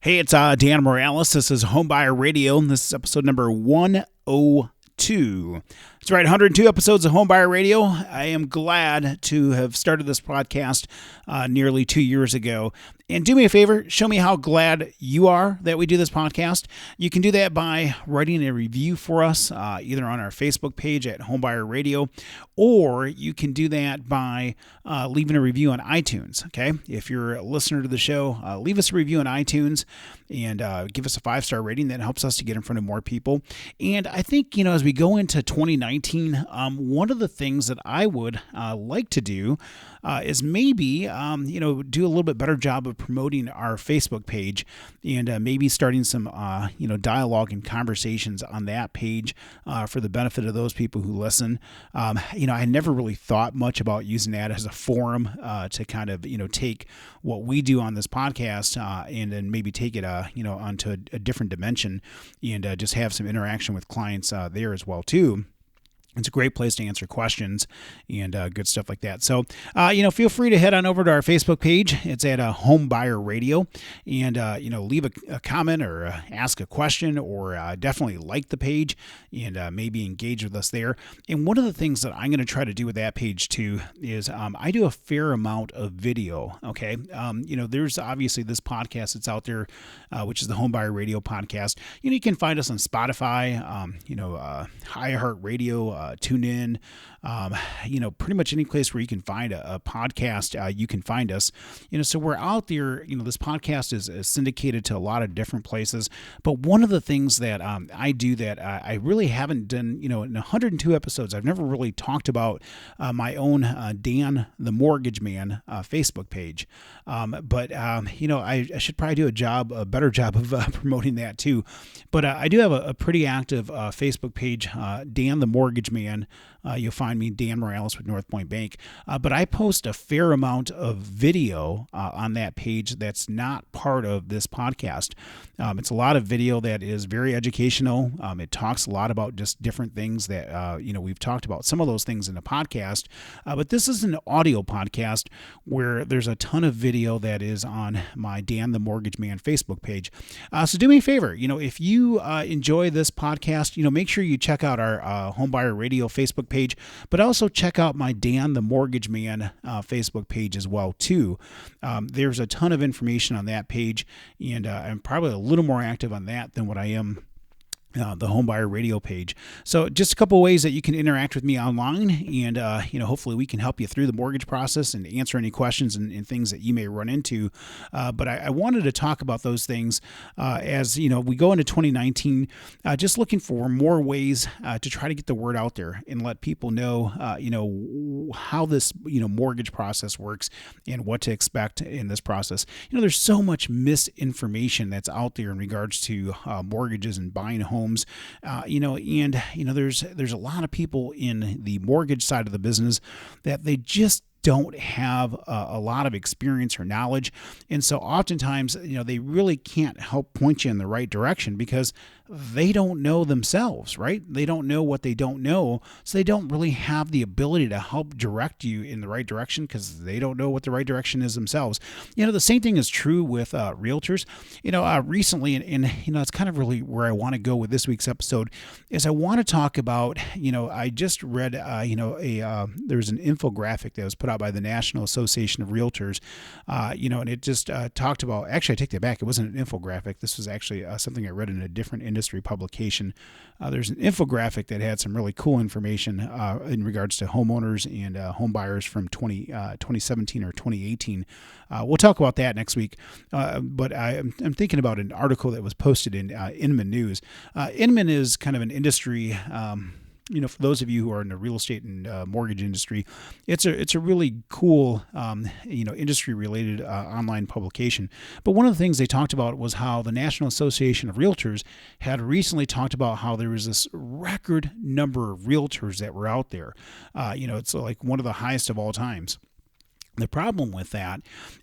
Hey, it's Dan Morales. This is Homebuyer Radio, and this is episode number 102. That's right, 102 episodes of Homebuyer Radio. I am glad to have started this podcast nearly 2 years ago. And do me a favor, show me how glad you are that we do this podcast. You can do that by writing a review for us, either on our Facebook page at Homebuyer Radio, or you can do that by leaving a review on iTunes, okay? If you're a listener to the show, leave us a review on iTunes and give us a 5-star rating. That helps us to get in front of more people. And I think, as we go into 2019, one of the things that I would like to do is maybe, do a little bit better job of promoting our Facebook page and maybe starting some, dialogue and conversations on that page for the benefit of those people who listen. I never really thought much about using that as a forum to kind of, take what we do on this podcast and then maybe take it, onto a different dimension and just have some interaction with clients there as well, too. It's a great place to answer questions and good stuff like that. So, feel free to head on over to our Facebook page. It's at Homebuyer Radio, and leave a comment or ask a question, or definitely like the page and maybe engage with us there. And one of the things that I'm going to try to do with that page too is I do a fair amount of video. Okay, there's obviously this podcast that's out there, which is the Homebuyer Radio podcast. You can find us on Spotify, iHeartRadio. Tune in, pretty much any place where you can find a podcast, you can find us. So we're out there. This podcast is syndicated to a lot of different places. But one of the things that I do that I really haven't done, in 102 episodes, I've never really talked about my own Dan the Mortgage Man Facebook page. I should probably do a better job of promoting that too. But I do have a pretty active Facebook page, Dan the Mortgage Man. You'll find me, Dan Morales with North Point Bank. But I post a fair amount of video on that page that's not part of this podcast. It's a lot of video that is very educational. It talks a lot about just different things that, we've talked about some of those things in the podcast. But this is an audio podcast where there's a ton of video that is on my Dan the Mortgage Man Facebook page. So do me a favor, if you enjoy this podcast, make sure you check out our Homebuyer Radio Facebook page, but also check out my Dan the Mortgage Man Facebook page as well too. There's a ton of information on that page, and I'm probably a little more active on that than what I am the Homebuyer Radio page. So just a couple ways that you can interact with me online, and hopefully we can help you through the mortgage process and answer any questions and things that you may run into. But I wanted to talk about those things as we go into 2019, just looking for more ways to try to get the word out there and let people know how this mortgage process works and what to expect in this process. There's so much misinformation that's out there in regards to mortgages and buying homes. There's a lot of people in the mortgage side of the business that they just don't have a lot of experience or knowledge. And so oftentimes, they really can't help point you in the right direction because they don't know themselves, right? They don't know what they don't know. So they don't really have the ability to help direct you in the right direction because they don't know what the right direction is themselves. The same thing is true with realtors. Recently, and it's kind of really where I want to go with this week's episode is I want to talk about, I just read, there was an infographic that was put out by the National Association of Realtors, and it just talked about, actually I take that back, it wasn't an infographic. This was actually something I read in a different industry publication. There's an infographic that had some really cool information in regards to homeowners and home buyers from 2017 or 2018. We'll talk about that next week. But I'm thinking about an article that was posted in Inman News. Inman is kind of an industry for those of you who are in the real estate and mortgage industry, it's a really cool, industry-related online publication. But one of the things they talked about was how the National Association of Realtors had recently talked about how there was this record number of realtors that were out there. It's like one of the highest of all times. The problem with that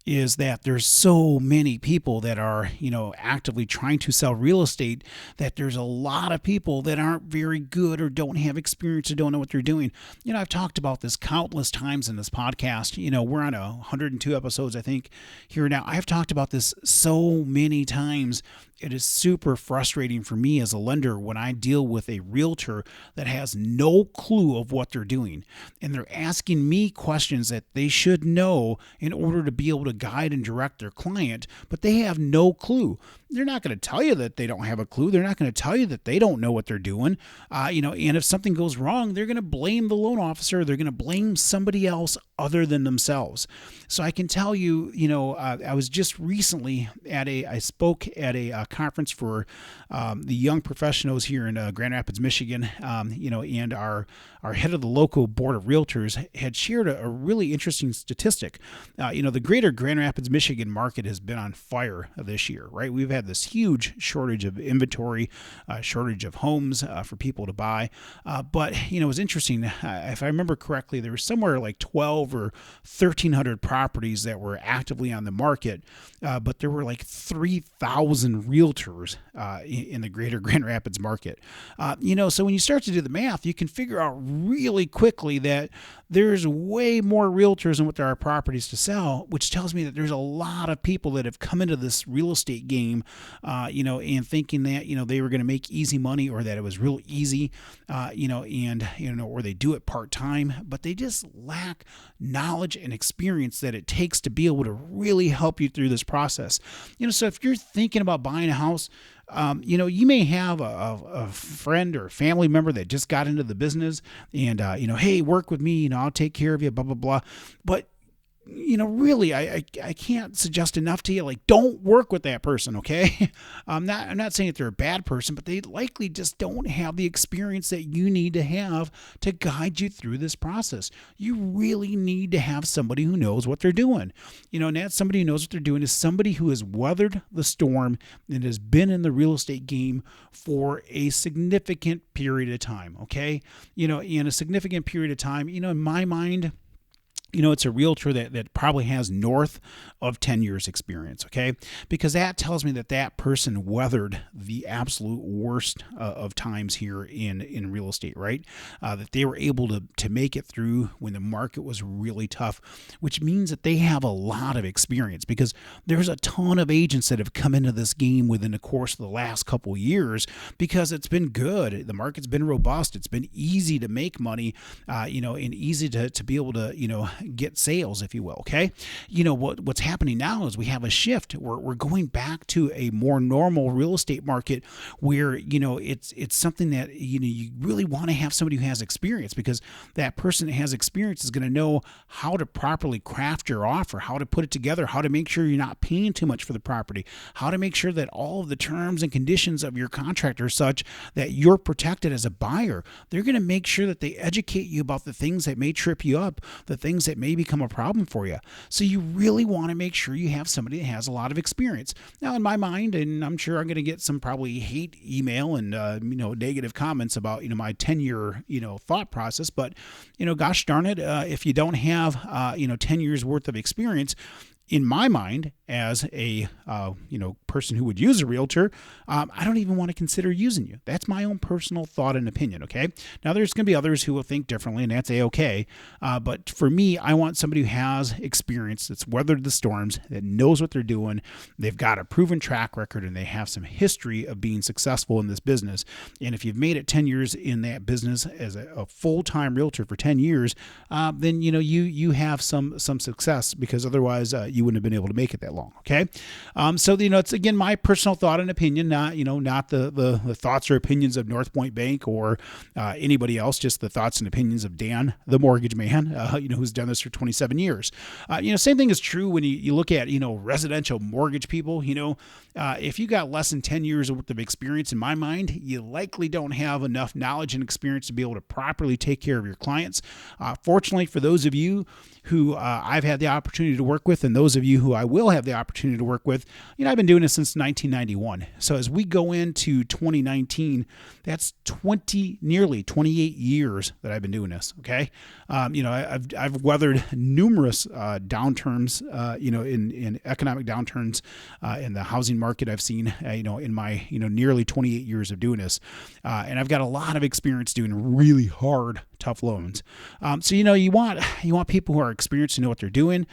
is that there's so many people that are, actively trying to sell real estate, that there's a lot of people that aren't very good or don't have experience or don't know what they're doing. I've talked about this countless times in this podcast. We're on 102 episodes, I think, here now. I've talked about this so many times. It is super frustrating for me as a lender when I deal with a realtor that has no clue of what they're doing. And they're asking me questions that they should know in order to be able to guide and direct their client, but they have no clue. They're not going to tell you that they don't have a clue. They're not going to tell you that they don't know what they're doing. And if something goes wrong, they're going to blame the loan officer. They're going to blame somebody else other than themselves. So I can tell you, I was just recently I spoke at a conference for the young professionals here in Grand Rapids, Michigan, and our head of the local board of realtors had shared a really interesting statistic. The greater Grand Rapids, Michigan market has been on fire this year, right? We've had this huge shortage of inventory, shortage of homes for people to buy. But it was interesting. If I remember correctly, there was somewhere like 12 or 1,300 properties that were actively on the market, but there were like 3,000 realtors in the greater Grand Rapids market. So when you start to do the math, you can figure out really quickly that there's way more realtors than what there are properties to sell, which tells me that there's a lot of people that have come into this real estate game, and thinking that, they were going to make easy money, or that it was real easy, or they do it part-time, but they just lack knowledge and experience that it takes to be able to really help you through this process. So if you're thinking about buying a house, you may have a friend or family member that just got into the business and, hey, work with me, I'll take care of you, blah, blah, blah. But really, I can't suggest enough to you, like, don't work with that person, okay? I'm not saying that they're a bad person, but they likely just don't have the experience that you need to have to guide you through this process. You really need to have somebody who knows what they're doing. And that somebody who knows what they're doing is somebody who has weathered the storm and has been in the real estate game for a significant period of time, okay? In a significant period of time, in my mind, it's a realtor that probably has north of 10 years experience, okay? Because that tells me that person weathered the absolute worst of times here in real estate, right? That they were able to make it through when the market was really tough, which means that they have a lot of experience, because there's a ton of agents that have come into this game within the course of the last couple of years because it's been good. The market's been robust. It's been easy to make money, and easy to be able to, get sales, if you will. Okay. What's happening now is we have a shift. We're going back to a more normal real estate market where, it's something that, you really want to have somebody who has experience, because that person that has experience is going to know how to properly craft your offer, how to put it together, how to make sure you're not paying too much for the property, how to make sure that all of the terms and conditions of your contract are such that you're protected as a buyer. They're going to make sure that they educate you about the things that may trip you up, the things that may become a problem for you. So you really want to make sure you have somebody that has a lot of experience. Now, in my mind, and I'm sure I'm going to get some probably hate email and negative comments about my 10-year thought process, but gosh darn it, if you don't have 10 years worth of experience, in my mind, as a person who would use a realtor, I don't even want to consider using you. That's my own personal thought and opinion, okay? Now, there's going to be others who will think differently, and that's A-okay. But for me, I want somebody who has experience, that's weathered the storms, that knows what they're doing. They've got a proven track record, and they have some history of being successful in this business. And if you've made it 10 years in that business as a full-time realtor for 10 years, then you have some success, because otherwise you wouldn't have been able to make it that long. Okay. So, it's again, my personal thought and opinion, not the thoughts or opinions of North Point Bank or anybody else, just the thoughts and opinions of Dan, the mortgage man, who's done this for 27 years. Same thing is true when you look at, residential mortgage people. If you got less than 10 years worth of experience, in my mind, you likely don't have enough knowledge and experience to be able to properly take care of your clients. Fortunately, for those of you who I've had the opportunity to work with, and those those of you who I will have the opportunity to work with, I've been doing this since 1991. So as we go into 2019, that's nearly 28 years that I've been doing this. Okay. I've weathered numerous downturns, in economic downturns in the housing market. I've seen, in my, nearly 28 years of doing this. And I've got a lot of experience doing really hard, tough loans. So you want people who are experienced to know what they're doing.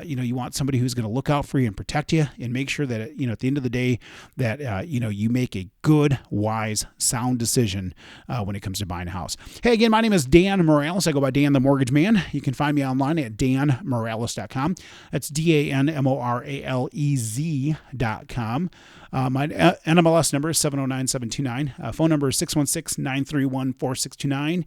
You want somebody who's going to look out for you and protect you and make sure that, at the end of the day that, you make a good, wise, sound decision when it comes to buying a house. Hey, again, my name is Dan Morales. I go by Dan the Mortgage Man. You can find me online at danmorales.com. That's DANMORALEZ.com. My NMLS number is 709729. Phone number is 616-931-4629.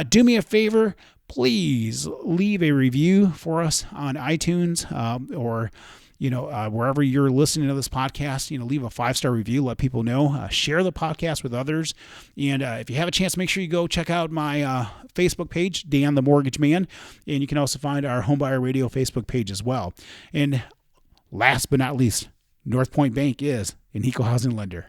Do me a favor, please leave a review for us on iTunes or wherever you're listening to this podcast. Leave a 5-star review. Let people know. Share the podcast with others. And if you have a chance, make sure you go check out my Facebook page, Dan the Mortgage Man. And you can also find our Homebuyer Radio Facebook page as well. And last but not least, North Point Bank is an equal housing lender.